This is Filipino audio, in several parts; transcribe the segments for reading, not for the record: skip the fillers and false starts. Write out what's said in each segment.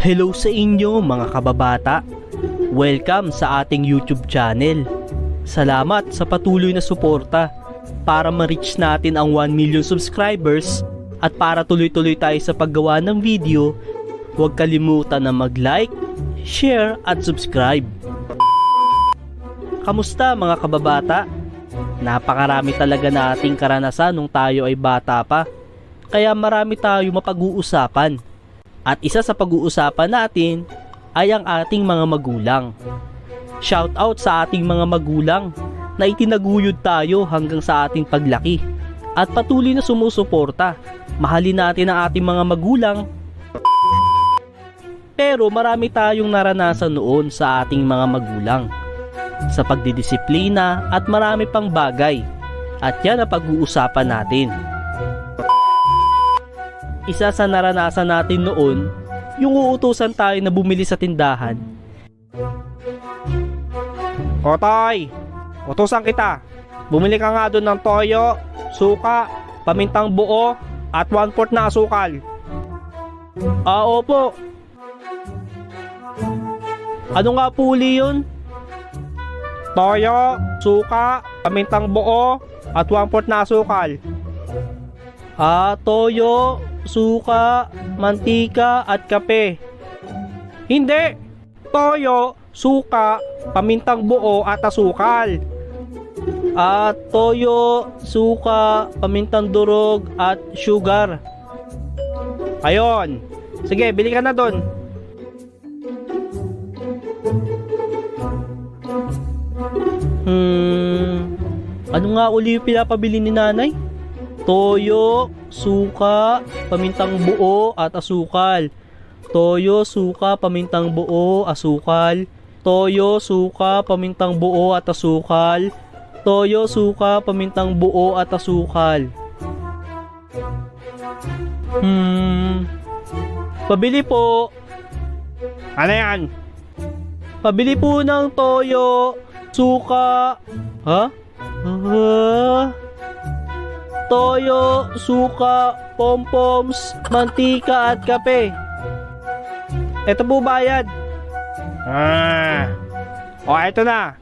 Hello sa inyo mga kababata. Welcome sa ating YouTube channel. Salamat sa patuloy na suporta para ma-reach natin ang 1 million subscribers at para tuloy-tuloy tayo sa paggawa ng video. Huwag kalimutan na mag-like, share at subscribe. Kamusta mga kababata? Napakarami talaga nating karanasan nung tayo ay bata pa. Kaya marami tayo mapag-uusapan. At isa sa pag-uusapan natin ay ang ating mga magulang. Shout out sa ating mga magulang na itinaguyod tayo hanggang sa ating paglaki at patuloy na sumusuporta. Mahalin natin ang ating mga magulang. Pero marami tayong naranasan noon sa ating mga magulang sa pagdidisiplina at marami pang bagay, at yan ang pag-uusapan natin. Isa sa naranasan natin noon, yung uutusan tayo na bumili sa tindahan. O Toy, utusan kita, bumili ka nga doon ng toyo, suka, pamintang buo at 1/4 na asukal. Opo. Ano nga po uli yun? Toyo, suka, pamintang buo, at 1/4 na asukal. Toyo, suka, mantika, at kape. Hindi! Toyo, suka, pamintang buo, at asukal. Toyo, suka, pamintang durog, at sugar. Ayon. Sige, bili ka na doon. Ano nga uli yung pinapabili ni nanay? Toyo, suka, pamintang buo at asukal. Toyo, suka, pamintang buo, asukal. Toyo, suka, pamintang buo at asukal. Toyo, suka, pamintang buo at asukal. Pabili po. Ano yan? Pabili po ng toyo, suka. Toyo, suka, pompoms, mantika at kape. Ito po bayad. Ito na.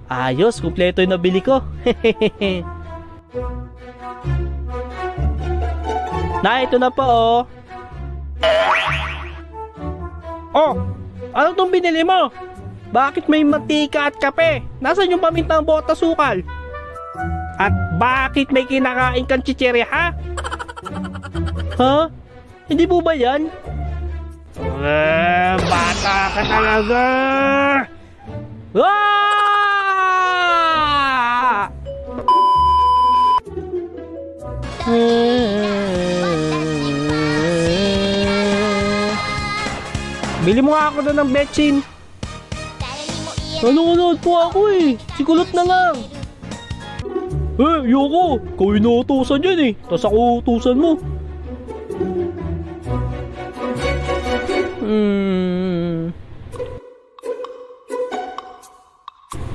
Ayos, kumpleto yung nabili ko. Na, ito na po ano tong binili mo? Bakit may mantika at kape? Nasaan yung pamintang buo at sukal? At bakit may kinakain kang chichirya, ha? Hindi po ba yan? Bata ka talaga! Bili mo nga ako doon ng betchin. Nanonood po ako si Kulot na lang. Yoko, ikaw inuutusan dyan tas ako utusan mo.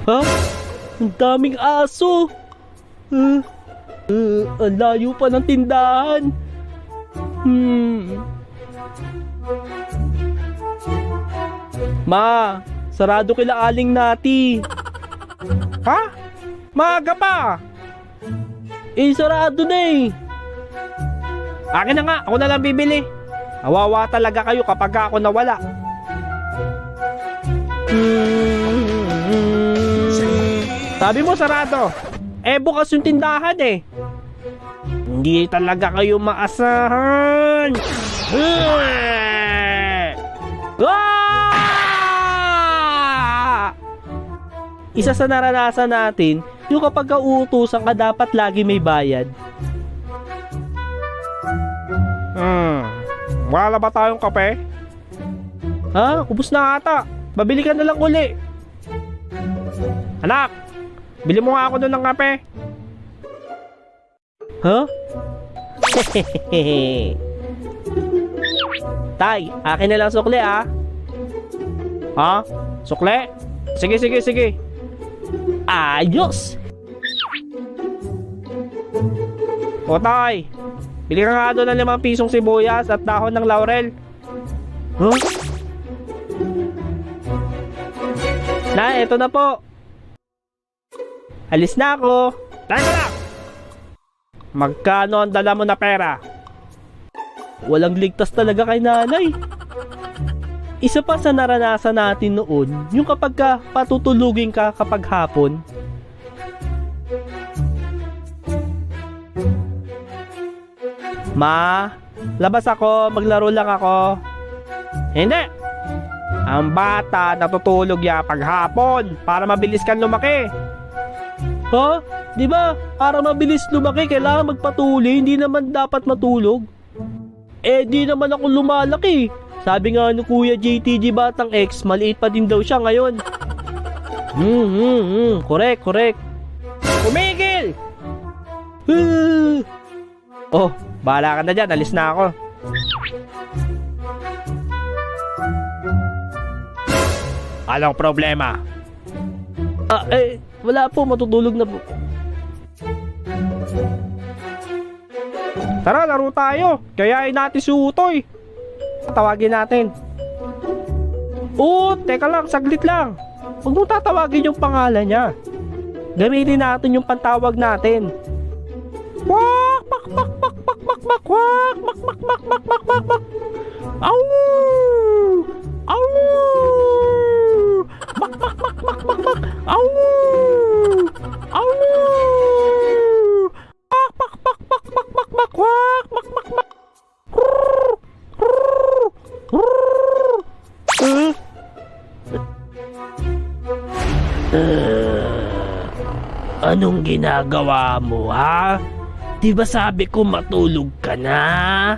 Ang daming aso. Ang layo pa ng tindahan. Ma, sarado kila Aling Nati. Maaga pa. Sarado na Akin na nga, ako na lang bibili. Awawa talaga kayo kapag ako nawala. Sabi mo sarado. Bukas yung tindahan Hindi talaga kayo maasahan. Isa sa naranasan natin, yung kapag uutusan ka dapat lagi may bayad. Wala ba tayong kape? Ubus na ata. Babili ka na lang uli. Anak, bili mo nga ako doon ng kape. Tay, akin na lang sukle Sukle? Sige. Ayos! O tay, bili ka nga doon ng 5 pisong sibuyas at dahon ng laurel. Huh? Na, eto na po. Alis na ako. Teka lang! Magkano ang dala mo na pera? Walang ligtas talaga kay nanay. Isa pa sa naranasan natin noon, yung kapag patutulugin ka kapag hapon. Ma, labas ako, maglaro lang ako. Hindi. Ang bata natutulog ya paghapon para mabilis kang lumaki. Ha? Di ba? Para mabilis lumaki, kailangan magpatuloy, hindi naman dapat matulog. Eh, di naman ako lumalaki. Sabi nga ni Kuya JTG Batang X, maliit pa din daw siya ngayon. Correct. Tumigil! Oh, bahala ka na dyan, alis na ako. Anong problema? Wala po, matutulog na po. Tara, laro tayo. Kayain natin si Utoy. Tawagin natin. Teka lang, saglit lang. Huwag mo tatawagin yung pangalan niya. Gamitin natin yung pantawag natin. Wak, mak, mak, mak, mak, mak, mak, wak, mak, mak, mak, mak, mak, mak, mak. Au! Au! Mak, mak, mak, mak, mak, mak. Au! Au! Mak, mak, mak, mak, mak, mak, mak, wak, mak, mak, mak. Anong ginagawa mo, ha? Di ba sabi ko matulog ka na?